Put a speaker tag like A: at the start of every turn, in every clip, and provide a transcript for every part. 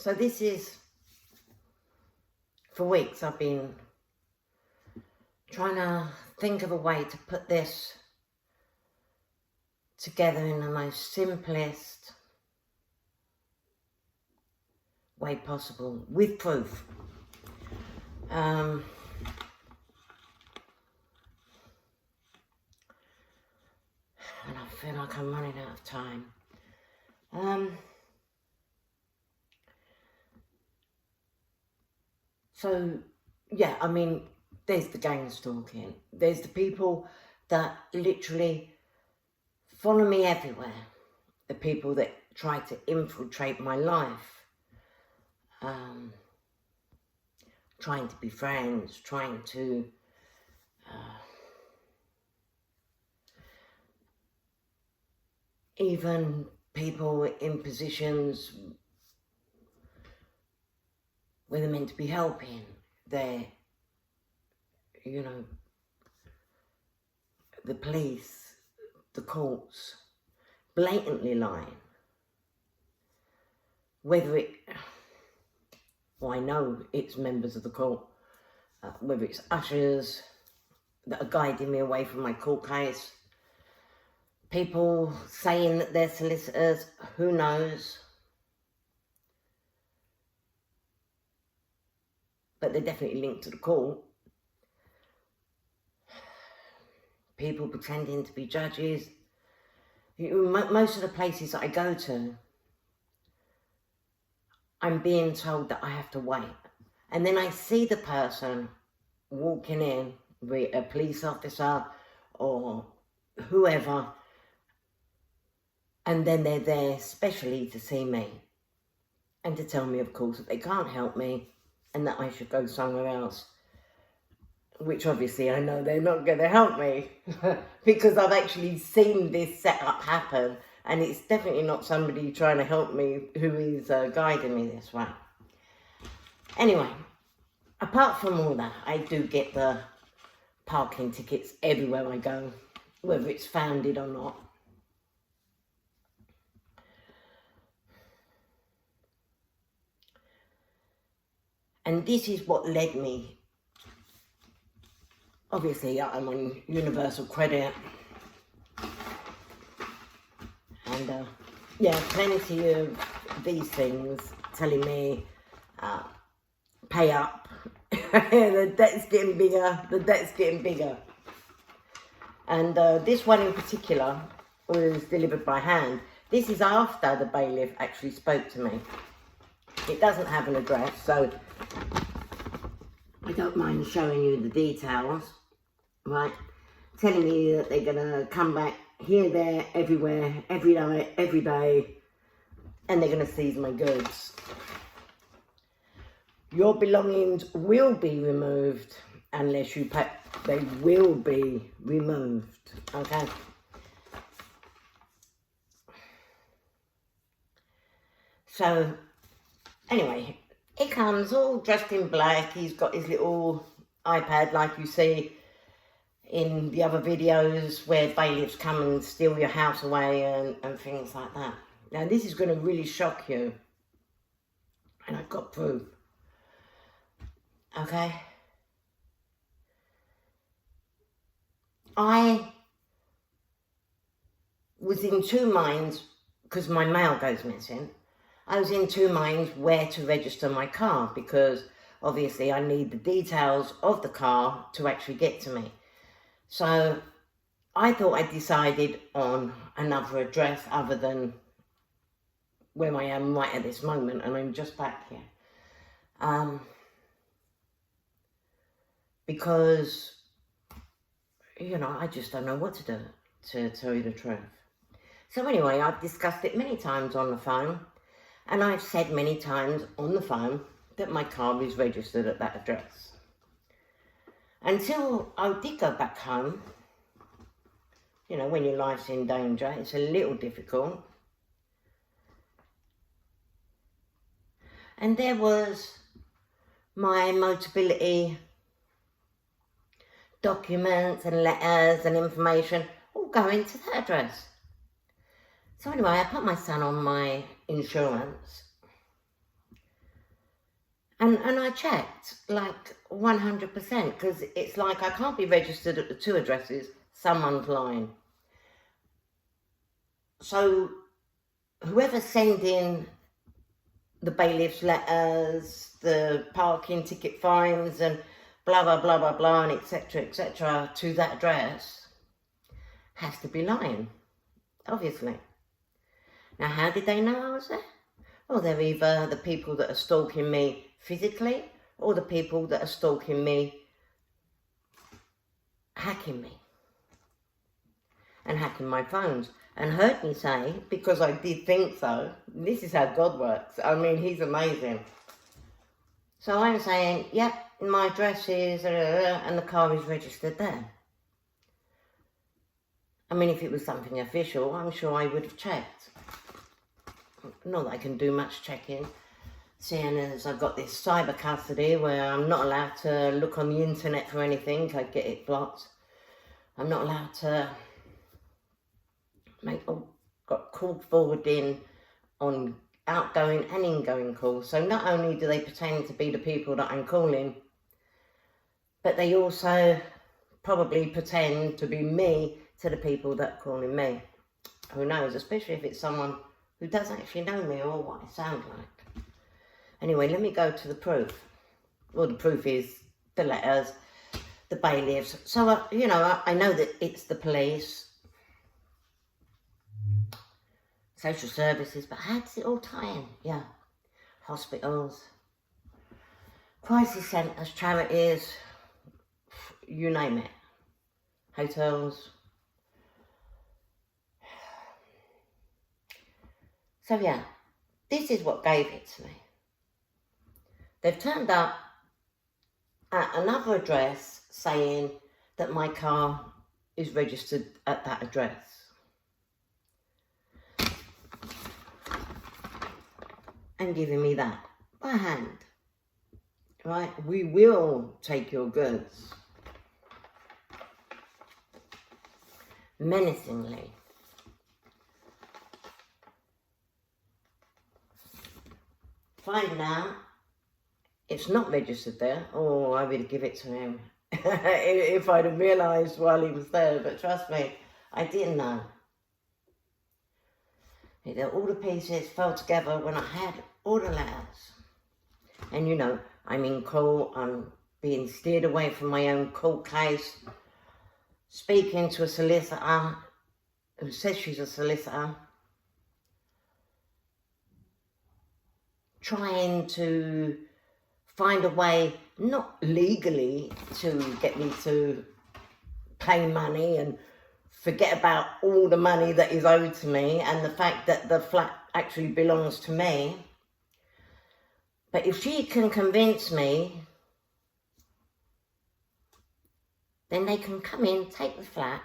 A: So this is, for weeks I've been trying to think of a way to put this together in the most simplest way possible, with proof. And I feel like I'm running out of time. So, yeah, I mean, there's the gang stalking. There's the people that literally follow me everywhere. The people that try to infiltrate my life. Trying to be friends, trying to even people in positions where they're meant to be helping, they're, you know, the police, the courts, blatantly lying. Whether it, well, I know it's members of the court, whether it's ushers that are guiding me away from my court case, people saying that they're solicitors, who knows? But they're definitely linked to the court. People pretending to be judges. Most of the places that I go to, I'm being told that I have to wait. And then I see the person walking in, be it a police officer or whoever, and then they're there specially to see me and to tell me, of course, that they can't help me and that I should go somewhere else, which obviously I know they're not going to help me because I've actually seen this setup happen, and it's definitely not somebody trying to help me who is guiding me this way. Anyway, apart from all that, I do get the parking tickets everywhere I go, whether it's founded or not. And this is what led me. Obviously, I'm on Universal Credit. And, yeah, plenty of these things telling me, pay up. The debt's getting bigger, the debt's getting bigger. And this one in particular was delivered by hand. This is after the bailiff actually spoke to me. It doesn't have an address, so I don't mind showing you the details, right? Telling me that they're going to come back here, there, everywhere, every day, and they're going to seize my goods. Your belongings will be removed unless you pay. They will be removed, okay? So, anyway, he comes all dressed in black. He's got his little iPad like you see in the other videos where bailiffs come and steal your house away and things like that. Now, this is going to really shock you. And I've got proof. Okay? I was in two minds, because my mail goes missing. I was in two minds where to register my car, because obviously I need the details of the car to actually get to me. So I thought I decided on another address other than where I am right at this moment, and I'm just back here. Because, you know, I just don't know what to do, to tell you the truth. So anyway, I've discussed it many times on the phone, and I've said many times on the phone that my car is registered at that address. Until I did go back home. You know, when your life's in danger, it's a little difficult. And there was my Motability documents and letters and information all going to that address. So anyway, I put my son on my insurance. And I checked, like 100%, because it's like I can't be registered at the two addresses, someone's lying. So whoever's sending the bailiff's letters, the parking ticket fines and blah, blah, blah, blah, blah, and etc., to that address has to be lying, obviously. Now, how did they know I was there? Well, they're either the people that are stalking me physically or the people that are stalking me, hacking me and hacking my phones. And heard me say, because I did think so, this is how God works. I mean, he's amazing. So I'm saying, yep, my address is, and the car is registered there. I mean, if it was something official, I'm sure I would have checked. Not that I can do much checking, seeing as I've got this cyber custody where I'm not allowed to look on the internet for anything. I get it blocked. I'm not allowed to got call forwarding on outgoing and ingoing calls. So not only do they pretend to be the people that I'm calling, but they also probably pretend to be me to the people that are calling me. Who knows, especially if it's someone who doesn't actually know me or what I sound like. Anyway, let me go to the proof. Well, the proof is the letters, the bailiffs. So, I know that it's the police, social services, but how does it all tie in? Yeah, hospitals, crisis centres, charities, you name it, hotels. So yeah, this is what gave it to me. They've turned up at another address saying that my car is registered at that address. And giving me that by hand. Right? We will take your goods. Menacingly. Finding out it's not registered there. Oh, I would give it to him if I'd have realised while he was there. But trust me, I didn't know. All the pieces fell together when I had all the letters. And I'm in court, I'm being steered away from my own court case, speaking to a solicitor who says she's a solicitor, trying to find a way, not legally, to get me to pay money and forget about all the money that is owed to me and the fact that the flat actually belongs to me. But if she can convince me, then they can come in, take the flat.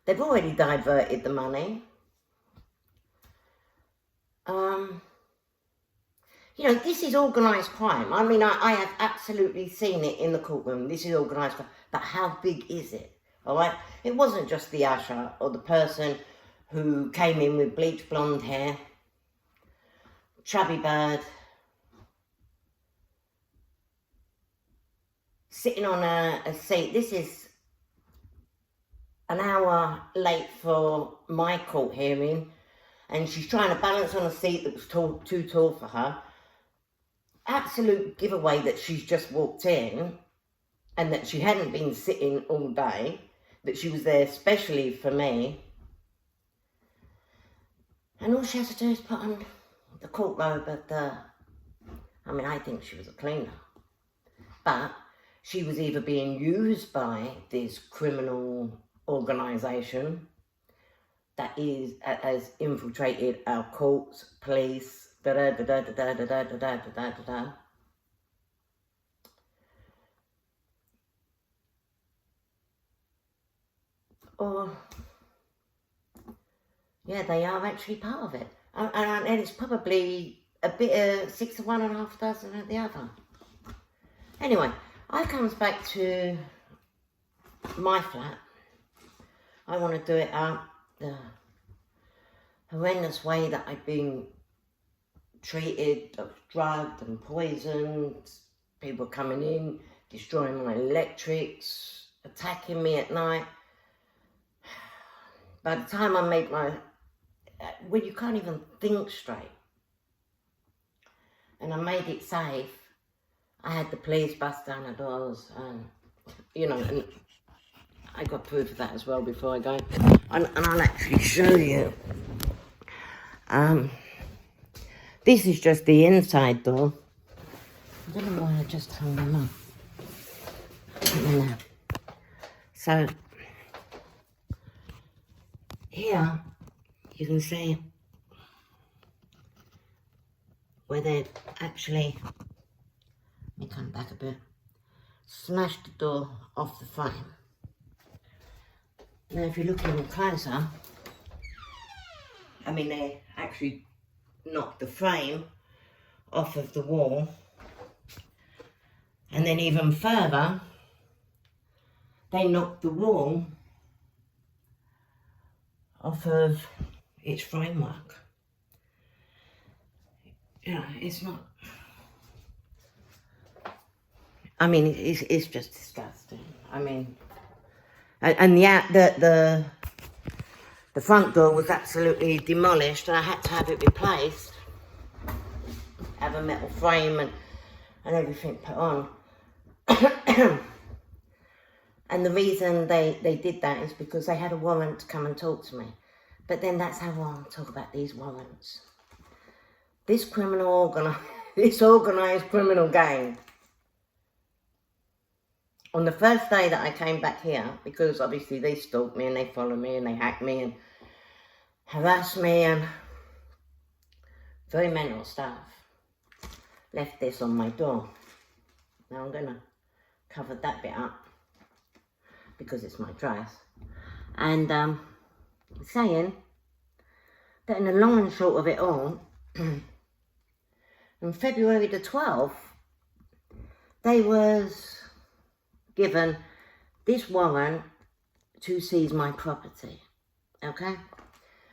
A: They've already diverted the money. This is organised crime. I mean, I have absolutely seen it in the courtroom. This is organised crime. But how big is it? All right? It wasn't just the usher or the person who came in with bleach blonde hair, chubby bird, sitting on a seat. This is an hour late for my court hearing, and she's trying to balance on a seat that was too tall for her. Absolute giveaway that she's just walked in and that she hadn't been sitting all day, that she was there specially for me. And all she has to do is put on the court robe I think she was a cleaner. But she was either being used by this criminal organisation that has infiltrated our courts, police, or yeah, they are actually part of it, and it's probably a bit of 6 of one and a half dozen of the other. Anyway, I comes back to my flat. I want to do it out the horrendous way that I've been treated, I was drugged and poisoned. People coming in, destroying my electrics, attacking me at night. By the time I made my, well, you can't even think straight. And I made it safe. I had the police bust down the doors, and you know, and I got proof of that as well before I go. And I'll actually show you. This is just the inside door. I don't know why I just hung them up. So here you can see where they actually, let me come back a bit, smashed the door off the frame. Now if you look even closer, I mean they actually knocked the frame off of the wall, and then even further they knocked the wall off of its framework. Yeah, it's not, I mean, it's just disgusting. I mean, and the front door was absolutely demolished, and I had to have it replaced, have a metal frame and everything put on. And the reason they did that is because they had a warrant to come and talk to me. But then that's how I want to talk about these warrants. This this organised criminal gang. On the first day that I came back here, because obviously they stalked me and they followed me and they hacked me and harassed me and very mental stuff, left this on my door. Now I'm going to cover that bit up because it's my dress. And saying that in the long and short of it all, on February the 12th, they was given this warrant to seize my property, okay?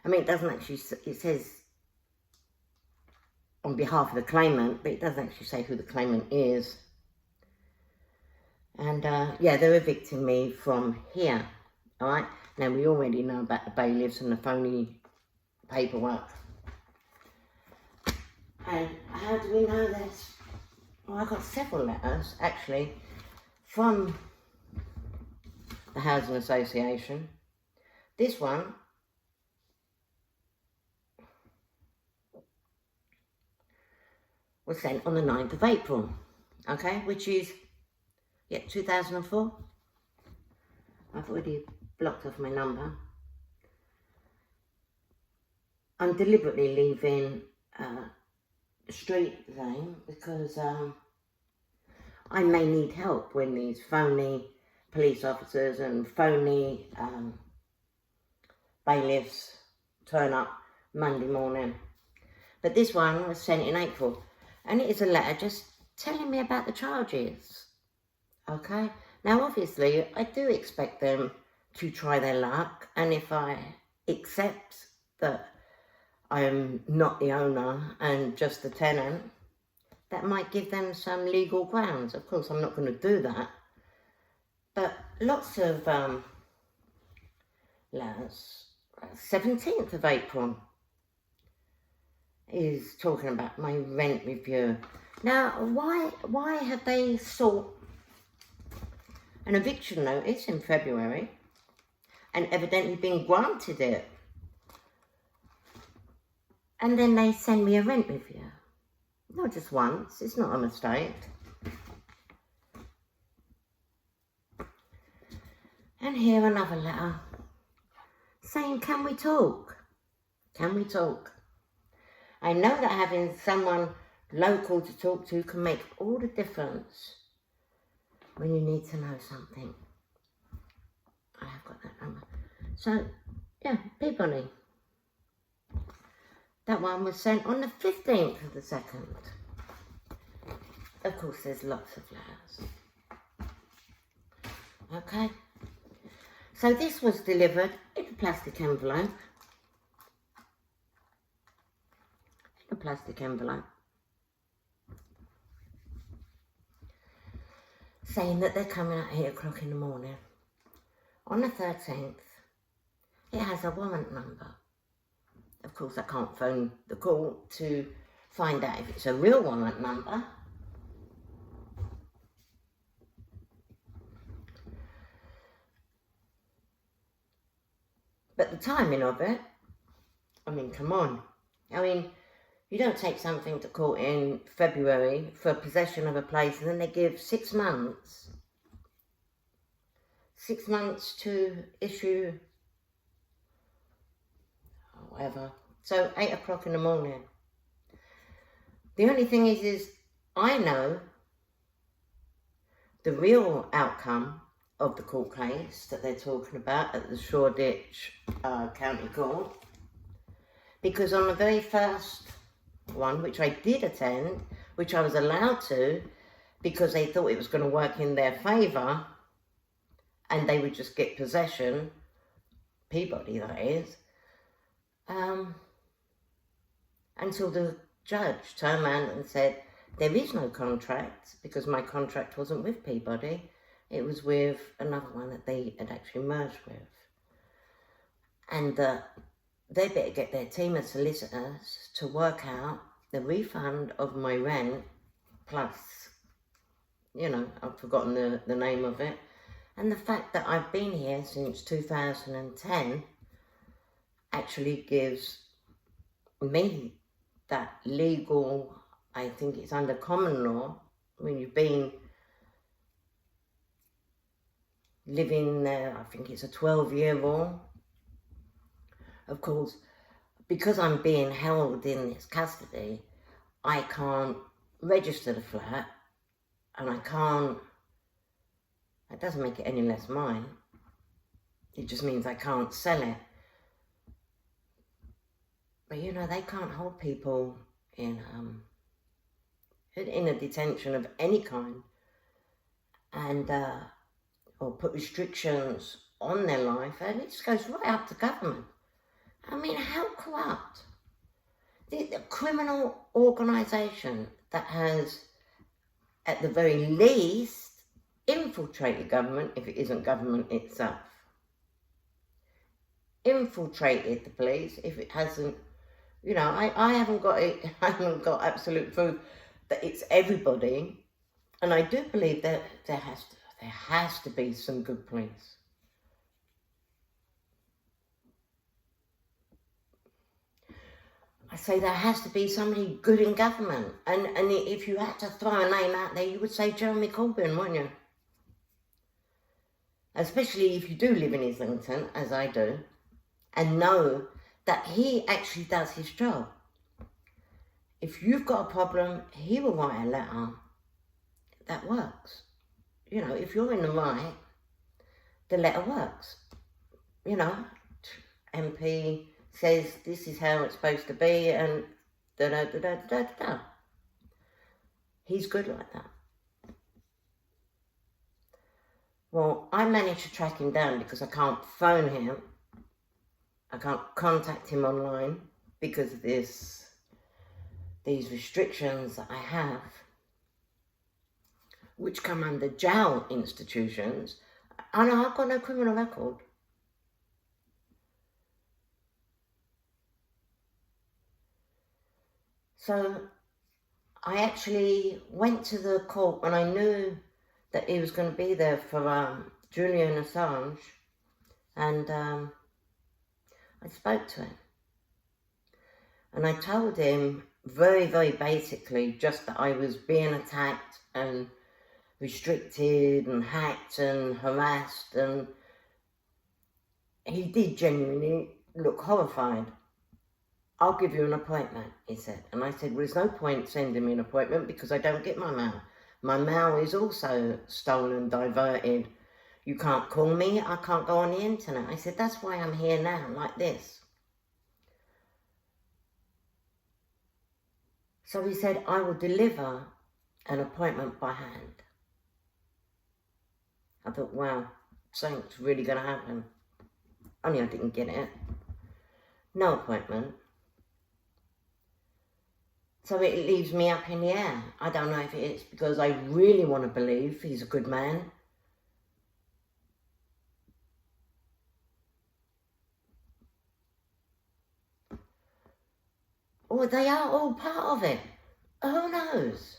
A: I mean, it doesn't actually, it says on behalf of the claimant, but it doesn't actually say who the claimant is. And yeah, they're evicting me from here, all right? Now, we already know about the bailiffs and the phony paperwork. And how do we know this? Well, I got several letters, actually, from the Housing Association. This one was sent on the 9th of April, okay, which is, yeah, 2004. I've already blocked off my number. I'm deliberately leaving street name because I may need help when these phony police officers and phony bailiffs turn up Monday morning. But this one was sent in April, and it is a letter just telling me about the charges. Okay, now obviously I do expect them to try their luck, and if I accept that I am not the owner and just the tenant, that might give them some legal grounds. Of course, I'm not going to do that. But lots of letters. 17th of April is talking about my rent review. Now, why have they sought an eviction notice in February and evidently been granted it? And then they send me a rent review. Not just once, it's not a mistake. And here another letter saying, can we talk? Can we talk? I know that having someone local to talk to can make all the difference when you need to know something. I have got that number. So, yeah, Peabody. That one was sent on the 15th of the 2nd. Of course, there's lots of letters. Okay. So this was delivered in a plastic envelope. In a plastic envelope saying that they're coming at 8 o'clock in the morning. On the 13th, it has a warrant number. Of course, I can't phone the court to find out if it's a real warrant number. But the timing of it, I mean, come on. I mean, you don't take something to court in February for possession of a place and then they give 6 months. 6 months to issue, whatever. So 8 o'clock in the morning. The only thing is I know the real outcome of the court case that they're talking about at the Shoreditch County Court, because on the very first one, which I did attend, which I was allowed to, because they thought it was going to work in their favour, and they would just get possession, Peabody that is, until the judge turned around and said, there is no contract, because my contract wasn't with Peabody, it was with another one that they had actually merged with. And they better get their team of solicitors to work out the refund of my rent, plus, you know, I've forgotten the name of it. And the fact that I've been here since 2010 actually gives me that legal, I think it's under common law, when you've been living there, I think it's a 12-year rule. Of course, because I'm being held in this custody, I can't register the flat, and I can't, it doesn't make it any less mine. It just means I can't sell it. But you know, they can't hold people in a detention of any kind, and or put restrictions on their life, and it just goes right up to government. I mean, how corrupt? The criminal organisation that has, at the very least, infiltrated government, if it isn't government itself. Infiltrated the police, if it hasn't, you know, I haven't got it, I haven't got absolute proof that it's everybody, and I do believe that there has to be some good police. I say there has to be somebody good in government. And if you had to throw a name out there, you would say Jeremy Corbyn, wouldn't you? Especially if you do live in Islington, as I do, and know that he actually does his job. If you've got a problem, he will write a letter that works. You know, if you're in the right, the letter works. You know, MP says this is how it's supposed to be, and da-da-da-da-da-da. He's good like that. Well, I managed to track him down because I can't phone him. I can't contact him online because of these restrictions that I have, which come under jail institutions. I know I've got no criminal record. So I actually went to the court when I knew that he was going to be there for Julian Assange, and I spoke to him. And I told him very, very basically just that I was being attacked and restricted and hacked and harassed, and he did genuinely look horrified. I'll give you an appointment, he said. And I said, well, there's no point sending me an appointment because I don't get my mail. My mail is also stolen, diverted. You can't call me, I can't go on the internet. I said, that's why I'm here now, like this. So he said, I will deliver an appointment by hand. I thought, wow, something's really going to happen. Only I didn't get it. No appointment. So it leaves me up in the air. I don't know if it's because I really want to believe he's a good man. Or they are all part of it. Who knows?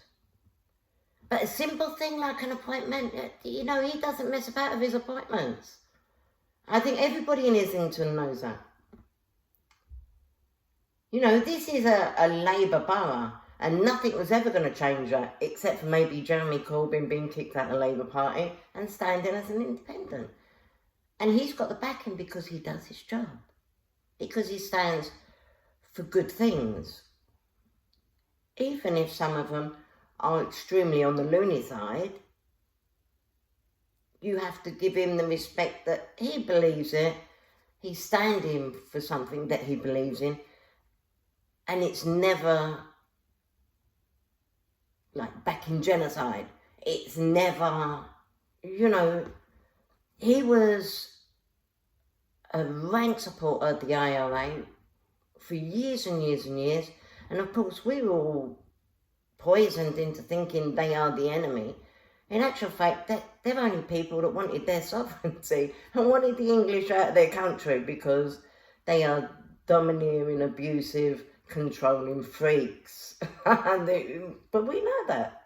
A: But a simple thing like an appointment, you know, he doesn't mess about with his appointments. I think everybody in Islington knows that. You know, this is a Labour borough, and nothing was ever going to change that, except for maybe Jeremy Corbyn being kicked out of the Labour Party and standing as an independent. And he's got the backing because he does his job. Because he stands for good things. Even if some of them are extremely on the loony side, you have to give him the respect that he believes it. He's standing for something that he believes in. And it's never like backing genocide. It's never, you know, he was a rank supporter of the IRA for years and years and years. And of course, we were all poisoned into thinking they are the enemy. In actual fact, they're only people that wanted their sovereignty and wanted the English out of their country because they are domineering, abusive, controlling freaks. But we know that.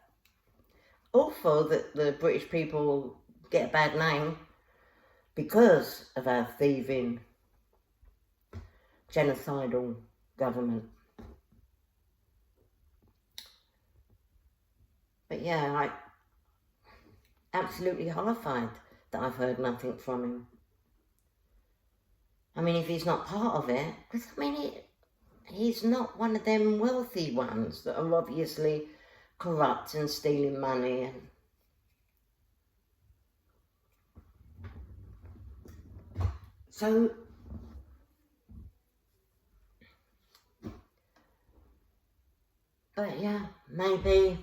A: Awful that the British people get a bad name because of our thieving, genocidal government. But yeah, I'm absolutely horrified that I've heard nothing from him. I mean, if he's not part of it, because I mean, he's not one of them wealthy ones that are obviously corrupt and stealing money. So, but yeah, maybe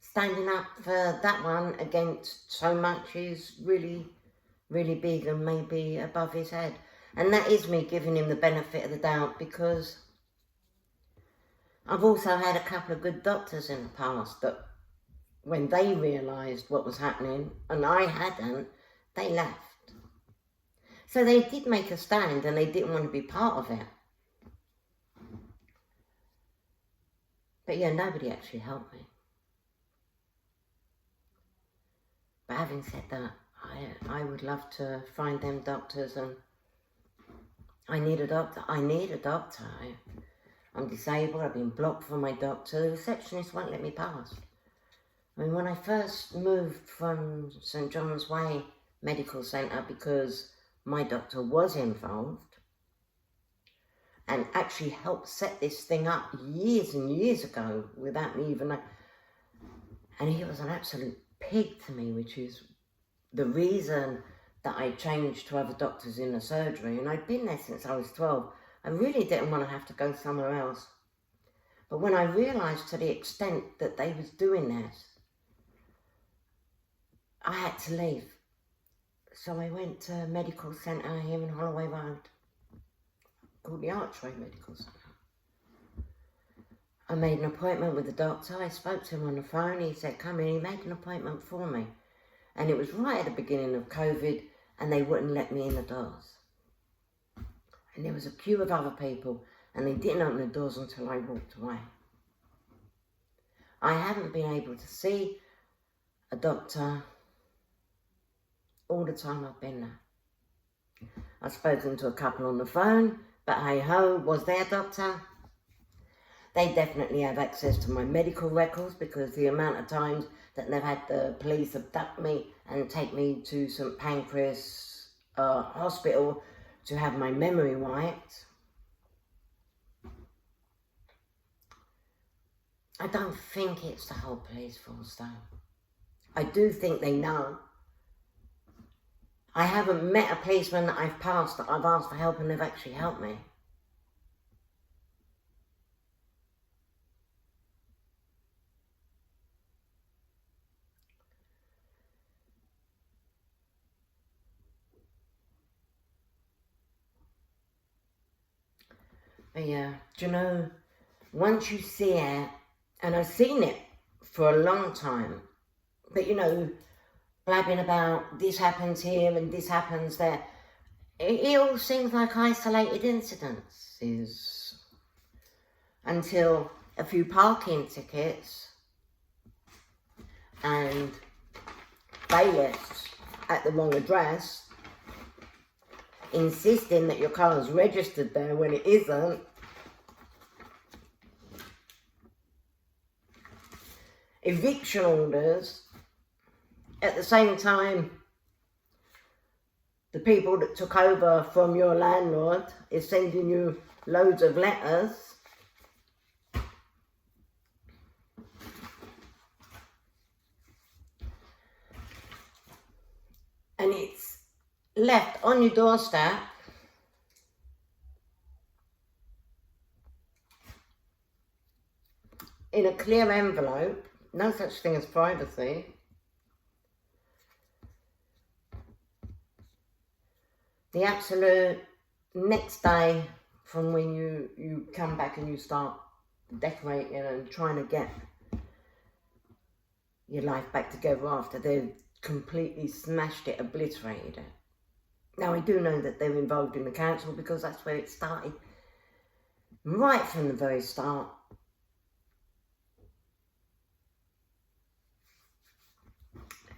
A: standing up for that one against so much is really, really big and maybe above his head. And that is me giving him the benefit of the doubt, because I've also had a couple of good doctors in the past that when they realised what was happening, and I hadn't, they left. So they did make a stand and they didn't want to be part of it. But yeah, nobody actually helped me. But having said that, I would love to find them doctors, and I need a doctor. I'm disabled, I've been blocked from my doctor. The receptionist won't let me pass. I mean, when I first moved from St John's Way Medical Centre, because my doctor was involved and actually helped set this thing up years and years ago without me even... And he was an absolute pig to me, which is the reason that I changed to other doctors in the surgery. And I'd been there since I was 12. I really didn't want to have to go somewhere else. But when I realised to the extent that they was doing this, I had to leave. So I went to a medical centre here in Holloway Road, called the Archway Medical Centre. I made an appointment with the doctor. I spoke to him on the phone. He said, come in. He made an appointment for me. And it was right at the beginning of COVID, and they wouldn't let me in the doors. And there was a queue of other people, and they didn't open the doors until I walked away. I haven't been able to see a doctor all the time I've been there. I've spoken to a couple on the phone, but hey ho, was their doctor? They definitely have access to my medical records, because the amount of times that they've had the police abduct me and take me to St Pancras Hospital to have my memory wiped. I don't think it's the whole police force though. I do think they know. I haven't met a policeman that I've passed that I've asked for help and they've actually helped me. But yeah, do you know, once you see it, And I've seen it for a long time. But, you know, blabbing about this happens here and this happens there. It all seems like isolated incidences until a few parking tickets and bailiffs at the wrong address insisting that your car is registered there when it isn't. Eviction orders. At the same time, the people that took over from your landlord is sending you loads of letters. And it's left on your doorstep in a clear envelope. No such thing as privacy. The absolute next day from when you come back and you start decorating and trying to get your life back together after they've completely smashed it, obliterated it. Now, I do know that they're involved in the council because that's where it started. Right from the very start.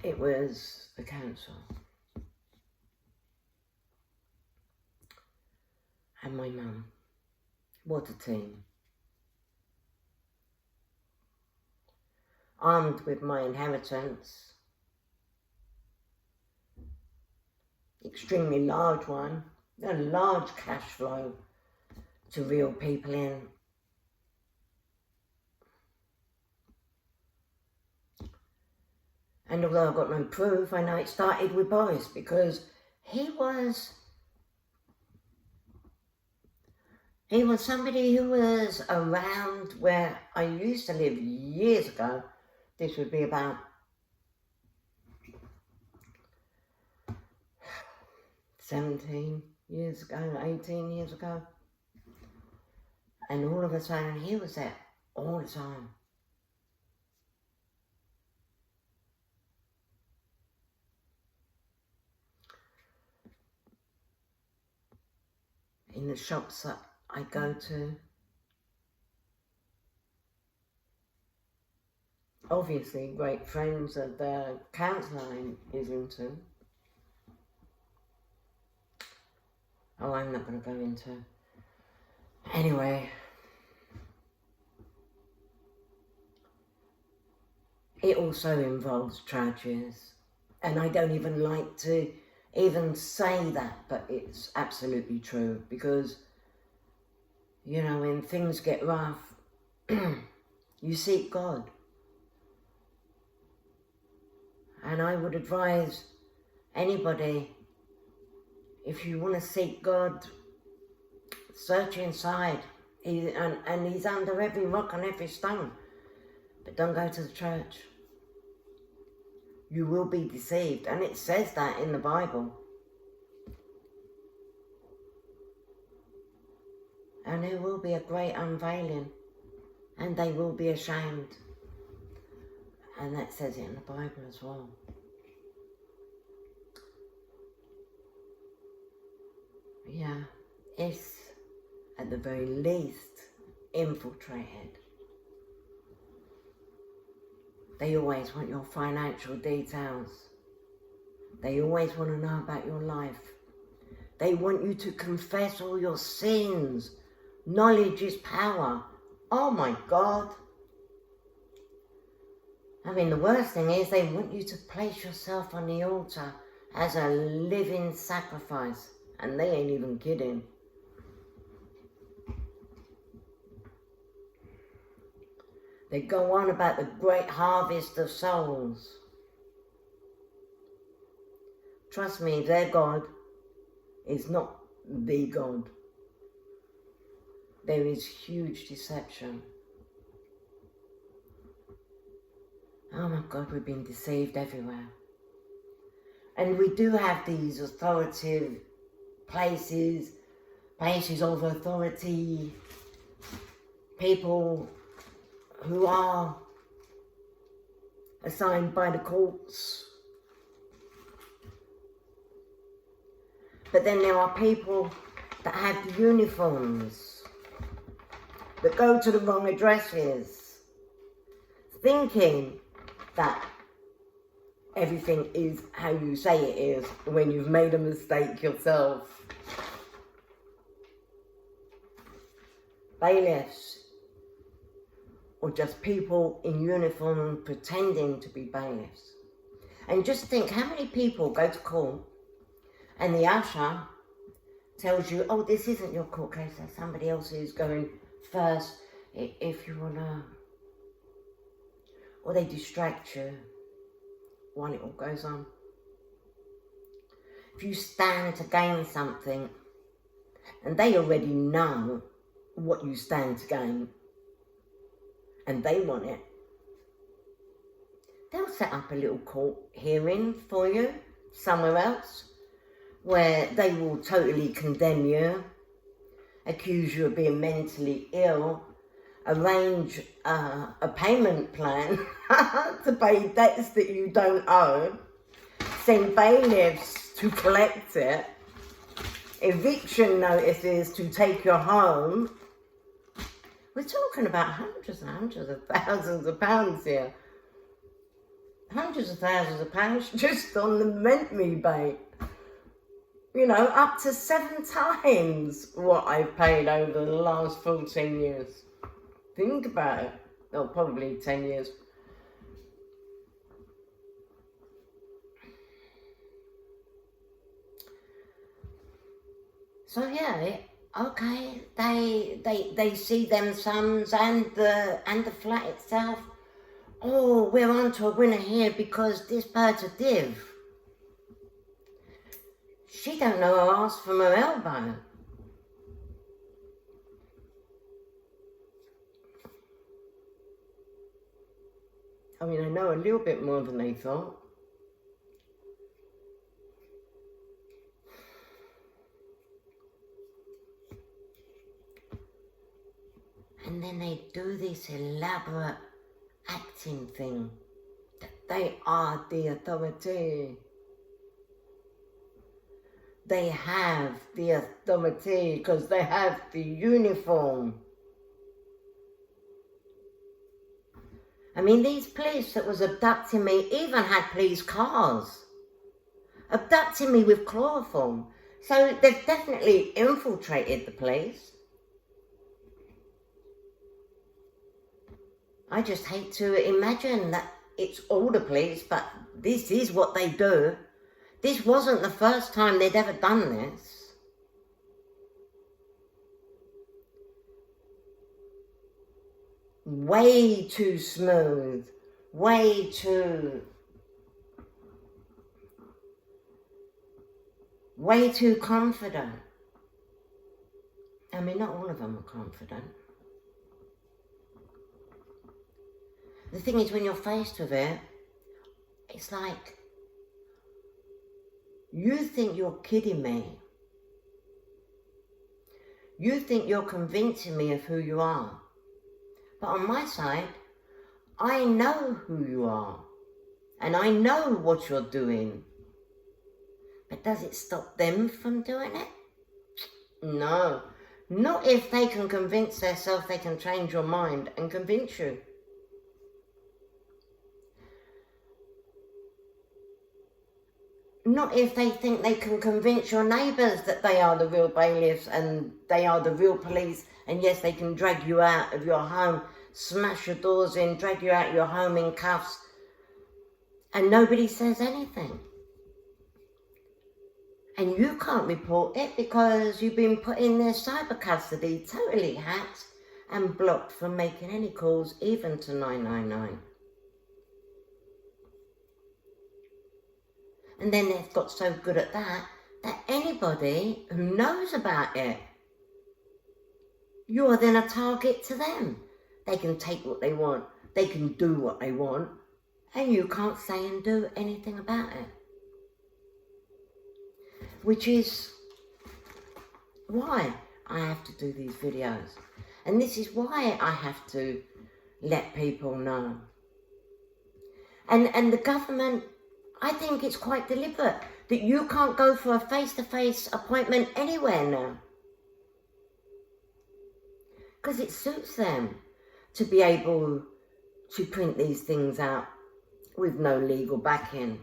A: It was the council. And my mum. What a team. Armed with my inheritance. Extremely large one. A large cash flow to reel people in. And although I've got no proof, I know it started with Boris because he was somebody who was around where I used to live years ago. This would be about 17 years ago, 18 years ago. And all of a sudden he was there all the time. In the shops that I go to. Obviously, great friends of the councillor in Islington. Oh, I'm not going to go into. Anyway. It also involves tragedies. And I don't even like to even say that, but it's absolutely true because, you know, when things get rough, you seek God. And I would advise anybody, if you want to seek God, search inside. And he's under every rock and every stone. But don't go to the church. You will be deceived. And it says that in the Bible. And there will be a great unveiling. And they will be ashamed. And that says it in the Bible as well. Yeah, it's at the very least infiltrated. They always want your financial details. They always want to know about your life. They want you to confess all your sins. Knowledge is power. Oh my God. I mean, the worst thing is they want you to place yourself on the altar as a living sacrifice. And they ain't even kidding. They go on about the great harvest of souls. Trust me, their God is not the God. There is huge deception. Oh my God, we've been deceived everywhere. And we do have these authoritative places of authority, people who are assigned by the courts. But then there are people that have the uniforms, that go to the wrong addresses, thinking that everything is how you say it is when you've made a mistake yourself. Bailiffs, or just people in uniform pretending to be bailiffs. And just think how many people go to court and the usher tells you, oh, this isn't your court case, there's somebody else who's going first, if you wanna, or they distract you while it all goes on. If you stand to gain something and they already know what you stand to gain and they want it, they'll set up a little court hearing for you somewhere else where they will totally condemn you, accuse you of being mentally ill, arrange a payment plan to pay debts that you don't owe, send bailiffs to collect it, eviction notices to take your home. We're talking about hundreds and hundreds of thousands of pounds here. Hundreds of thousands of pounds just on the rent rebate. You know, up to 7 times what I've paid over the last 14 years. Think about it. Oh, probably 10 years. So yeah, okay, they see them sums and the flat itself. Oh, we're on to a winner here because this bird's a div. She don't know her arse from her elbow. I mean, I know a little bit more than they thought. And then they do this elaborate acting thing that they are the authority. They have the authority because they have the uniform. I mean, these police that was abducting me even had police cars. Abducting me with chloroform. So they've definitely infiltrated the police. I just hate to imagine that it's all the police, but this is what they do. This wasn't the first time they'd ever done this. Way too smooth, way too confident. I mean, not all of them are confident. The thing is, when you're faced with it, it's like, you think you're kidding me. You think you're convincing me of who you are. But on my side, I know who you are. And I know what you're doing. But does it stop them from doing it? No. Not if they can convince themselves they can change your mind and convince you. Not if they think they can convince your neighbours that they are the real bailiffs and they are the real police, and yes, they can drag you out of your home, smash your doors in, drag you out of your home in cuffs, and nobody says anything. And you can't report it because you've been put in their cyber custody, totally hacked and blocked from making any calls, even to 999. And then they've got so good at that anybody who knows about it, you're then a target to them. They can take what they want, they can do what they want, and you can't say and do anything about it. Which is why I have to do these videos. And this is why I have to let people know. And the government, I think it's quite deliberate that you can't go for a face-to-face appointment anywhere now. Because it suits them to be able to print these things out with no legal backing.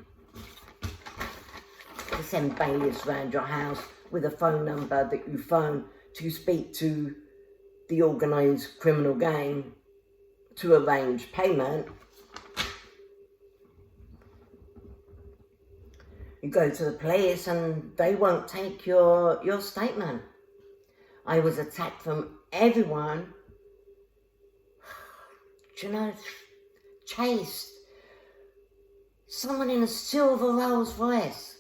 A: To send bailiffs round your house with a phone number that you phone to speak to the organised criminal gang to arrange payment. You go to the police and they won't take your statement. I was attacked from everyone. Do you know, chased. Someone in a silver Rolls Royce.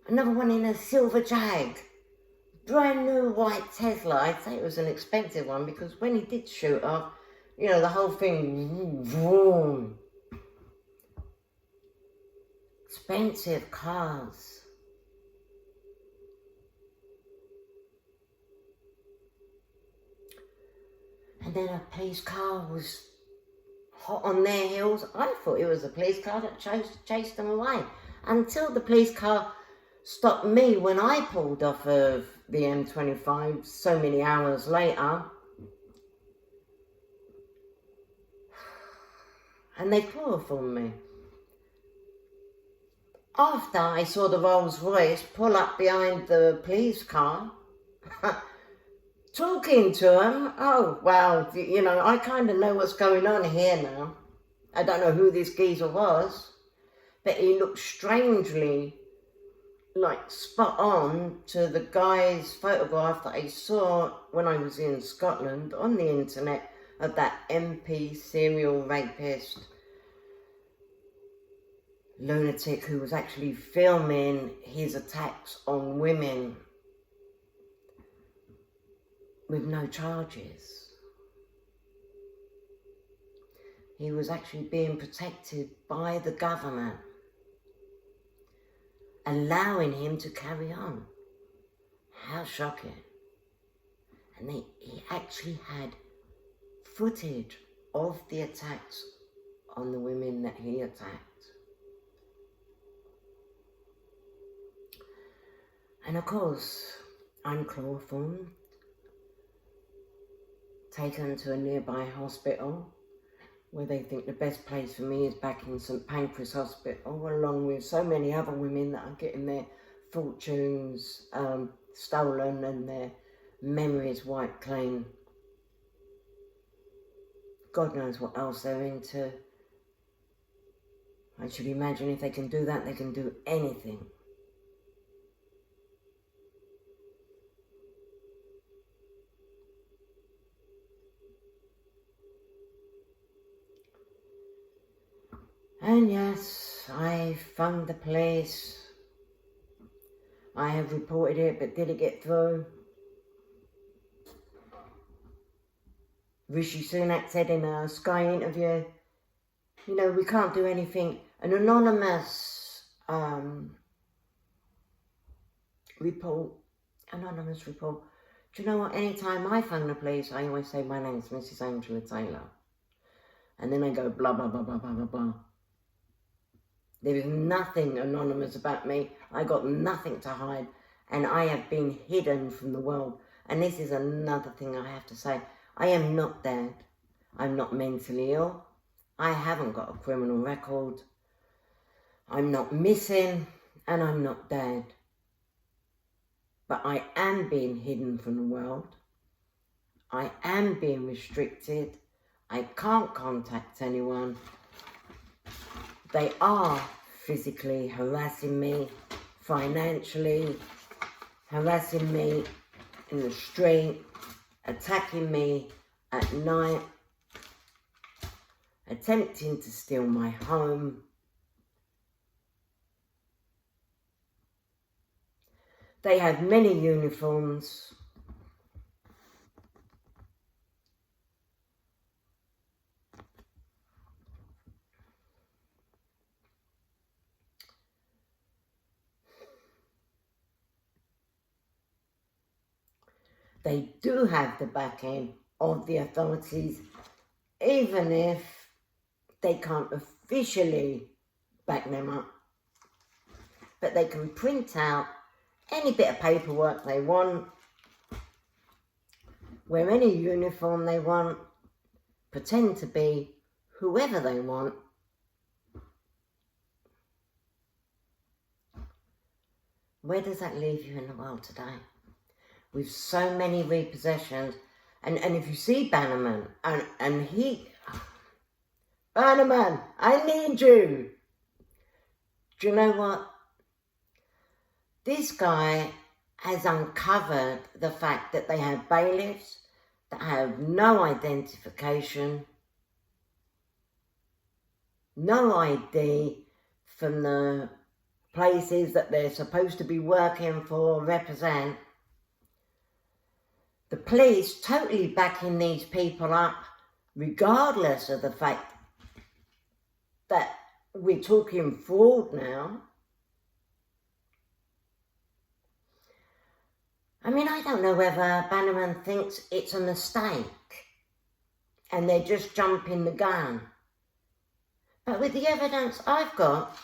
A: Another one in a silver Jag. Brand new white Tesla. I'd say it was an expensive one because when he did shoot off, you know, the whole thing, vroom. Expensive cars. And then a police car was hot on their heels. I thought it was a police car that chased them away. Until the police car stopped me when I pulled off of the M25 so many hours later. And they chloroformed me. After I saw the Rolls Royce pull up behind the police car, talking to him, oh, well, you know, I kind of know what's going on here now. I don't know who this geezer was, but he looked strangely, like, spot on to the guy's photograph that I saw when I was in Scotland on the internet of that MP serial rapist lunatic who was actually filming his attacks on women with no charges. He was actually being protected by the government, allowing him to carry on. How shocking. And he actually had footage of the attacks on the women that he attacked. And of course, I'm chloroformed, taken to a nearby hospital where they think the best place for me is back in St Pancras Hospital, along with so many other women that are getting their fortunes stolen and their memories wiped clean. God knows what else they're into. I should imagine if they can do that, they can do anything. And yes, I phoned the police. I have reported it, but did it get through? Rishi Sunak said in a Sky interview, you know, we can't do anything. An anonymous report. Do you know what? Anytime I phone the police, I always say, my name's Mrs. Angela Taylor. And then I go blah, blah, blah, blah, blah, blah, blah. There is nothing anonymous about me. I got nothing to hide. And I have been hidden from the world. And this is another thing I have to say. I am not dead. I'm not mentally ill. I haven't got a criminal record. I'm not missing. And I'm not dead. But I am being hidden from the world. I am being restricted. I can't contact anyone. They are physically harassing me, financially, harassing me in the street, attacking me at night, attempting to steal my home. They have many uniforms. They do have the backing of the authorities, even if they can't officially back them up. But they can print out any bit of paperwork they want, wear any uniform they want, pretend to be whoever they want. Where does that leave you in the world today? With so many repossessions, and if you see Bannerman, and he... Bannerman, I need you! Do you know what? This guy has uncovered the fact that they have bailiffs that have no identification, no ID from the places that they're supposed to be working for, represent. The police totally backing these people up, regardless of the fact that we're talking fraud now. I mean, I don't know whether Bannerman thinks it's a mistake and they're just jumping the gun. But with the evidence I've got,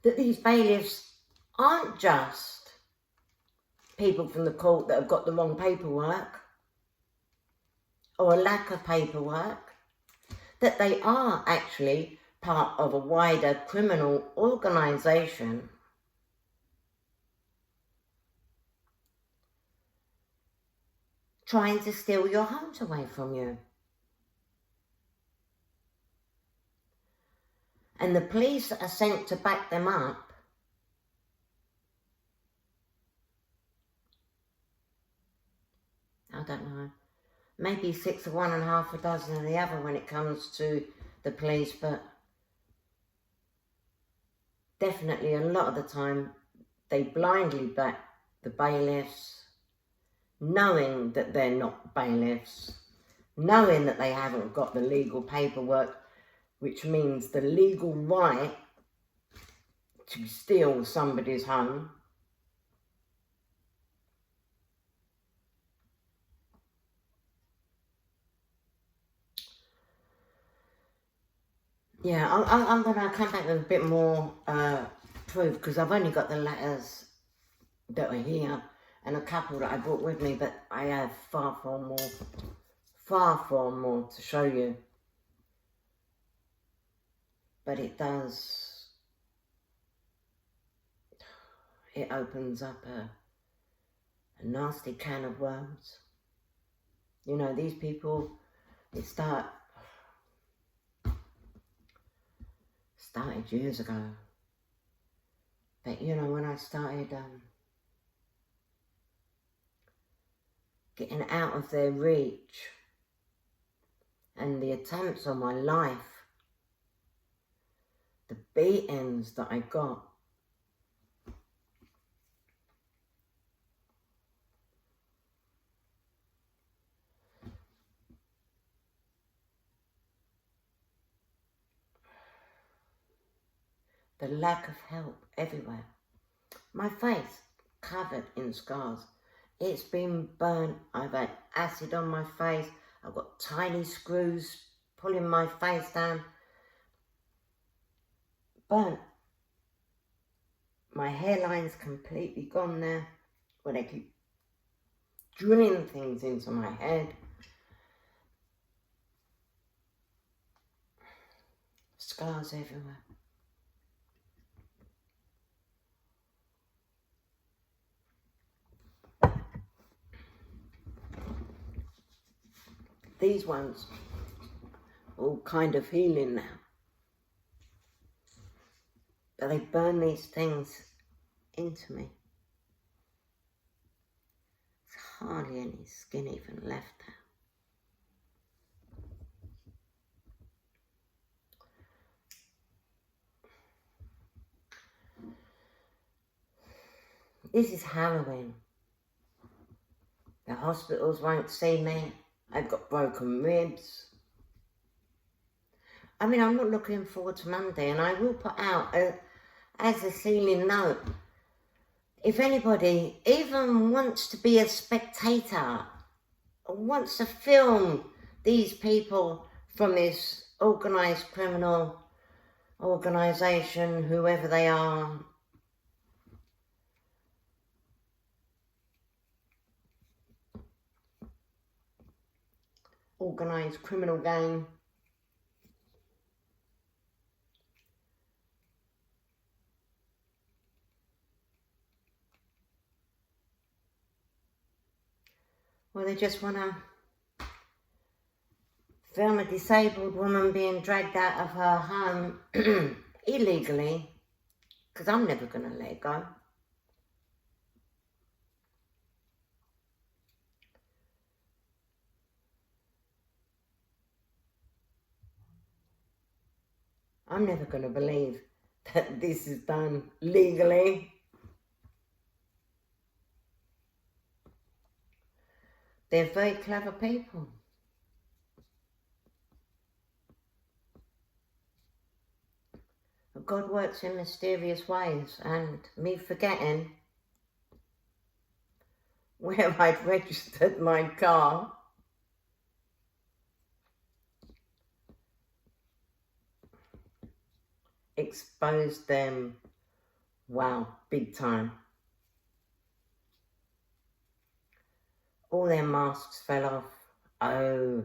A: that these bailiffs aren't just people from the court that have got the wrong paperwork or a lack of paperwork, that they are actually part of a wider criminal organisation trying to steal your homes away from you. And the police are sent to back them up. I don't know, maybe 6 of one and half a dozen of the other when it comes to the police, but definitely a lot of the time they blindly back the bailiffs, knowing that they're not bailiffs, knowing that they haven't got the legal paperwork, which means the legal right to steal somebody's home. Yeah, I'm going to come back with a bit more proof, because I've only got the letters that are here and a couple that I brought with me, but I have far more to show you. But it opens up a nasty can of worms. You know, these people, it started years ago. But you know, when I started getting out of their reach and the attempts on my life, the beatings that I got, the lack of help everywhere, my face covered in scars, it's been burnt, I've had acid on my face, I've got tiny screws pulling my face down, burnt. My hairline's completely gone there, where they keep drilling things into my head. Scars everywhere. These ones all kind of healing now. But they burn these things into me. There's hardly any skin even left there. This is Halloween. The hospitals won't see me. I've got broken ribs. I mean, I'm not looking forward to Monday, and I will put out as a sealing note, if anybody even wants to be a spectator wants to film these people from this organised criminal organisation, whoever they are. Organised criminal gang. Well, they just want to film a disabled woman being dragged out of her home illegally, because I'm never going to let it go. I'm never going to believe that this is done legally. They're very clever people. But God works in mysterious ways, and me forgetting where I'd registered my car exposed them. Wow, big time. All their masks fell off. Oh.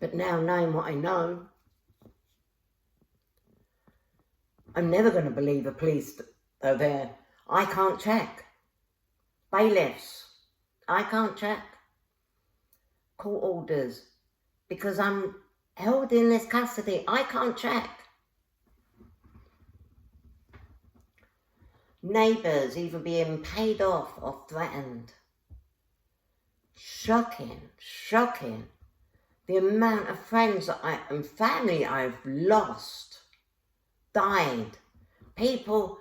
A: But now, knowing what I know, I'm never going to believe the police are there. I can't check. Bailiffs, I can't check. Court orders, because I'm held in this custody, I can't check. Neighbours either being paid off or threatened. Shocking, shocking. The amount of friends and family I've lost, died. People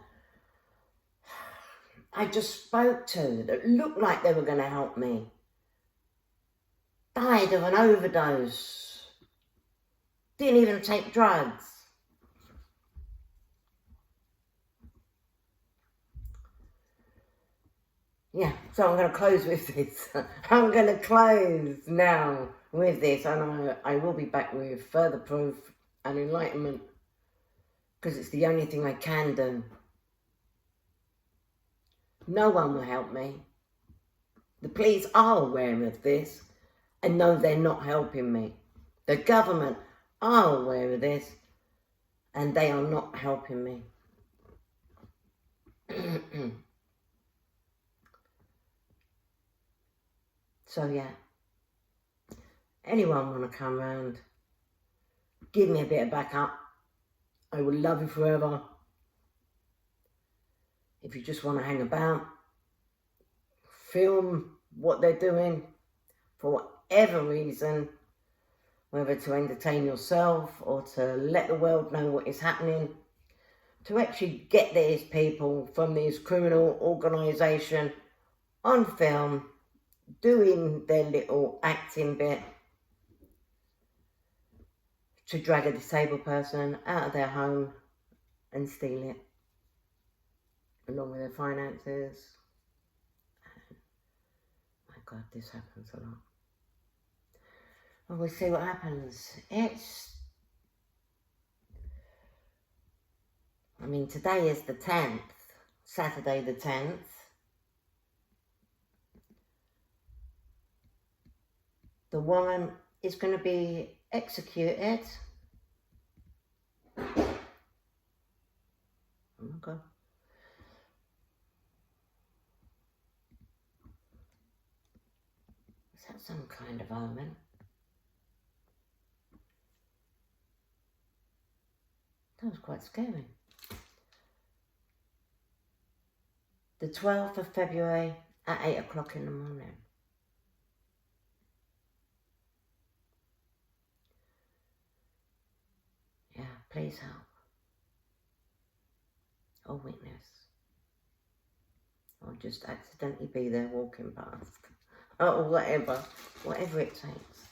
A: I just spoke to that looked like they were going to help me, died of an overdose, didn't even take drugs. Yeah, so I'm going to close with this. I'm going to close now with this, and I will be back with further proof and enlightenment, because it's the only thing I can do. No one will help me. The police are aware of this and know they're not helping me. The government are aware of this and they are not helping me. So yeah, anyone want to come round, give me a bit of backup, I will love you forever. If you just want to hang about, film what they're doing for whatever reason, whether to entertain yourself or to let the world know what is happening, to actually get these people from this criminal organisation on film, doing their little acting bit to drag a disabled person out of their home and steal it, along with their finances. My God, this happens a lot. Well, we'll see what happens. I mean, today is the 10th, Saturday the 10th. The woman is going to be executed. Oh my God. Is that some kind of omen? That was quite scary. The 12th of February at 8 o'clock in the morning. Yeah, please help. Or witness. Or just accidentally be there walking past. Or whatever it takes.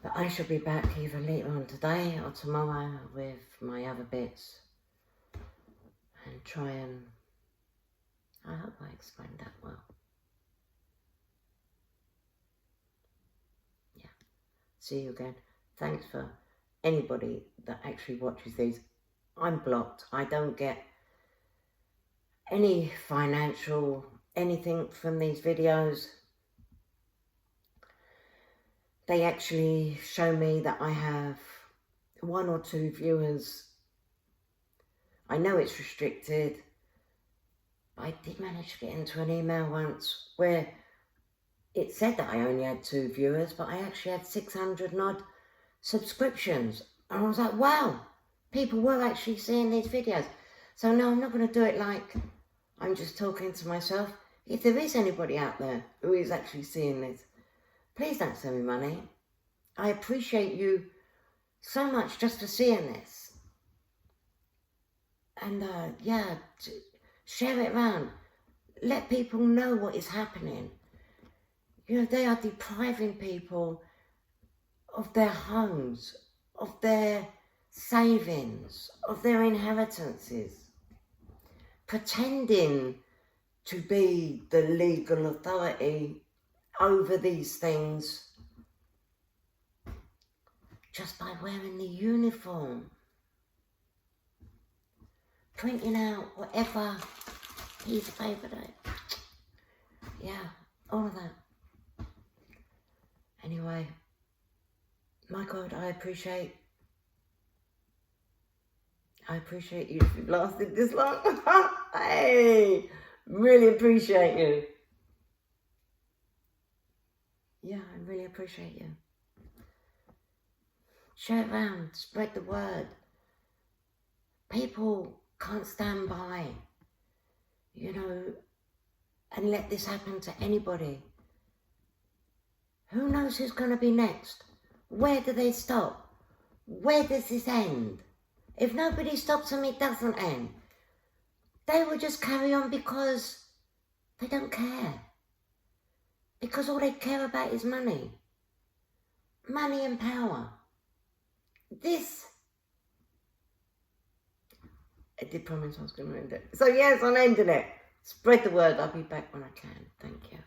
A: But I shall be back either later on today or tomorrow with my other bits and try and I hope I explained that well. Yeah. See you again. Thanks for anybody that actually watches these. I'm blocked. I don't get any financial anything from these videos. They actually show me that I have 1 or 2 viewers. I know it's restricted. I did manage to get into an email once where it said that I only had 2 viewers, but I actually had 600 and odd subscriptions. And I was like, wow, people were actually seeing these videos. So no, I'm not going to do it like I'm just talking to myself. If there is anybody out there who is actually seeing this, please don't send me money. I appreciate you so much just for seeing this. And yeah, share it around. Let people know what is happening. You know, they are depriving people of their homes, of their savings, of their inheritances, pretending to be the legal authority over these things just by wearing the uniform, printing out whatever piece of paper yeah, all of that. Anyway, my God, I appreciate you if you've lasted this long. Hey, really appreciate you. Yeah, I really appreciate you. Share it around, spread the word. People can't stand by, you know, and let this happen to anybody. Who knows who's going to be next? Where do they stop? Where does this end? If nobody stops them, it doesn't end. They will just carry on because they don't care. Because all they care about is money. Money and power. I did promise I was going to end it. So yes, I'm ending it. Spread the word. I'll be back when I can. Thank you.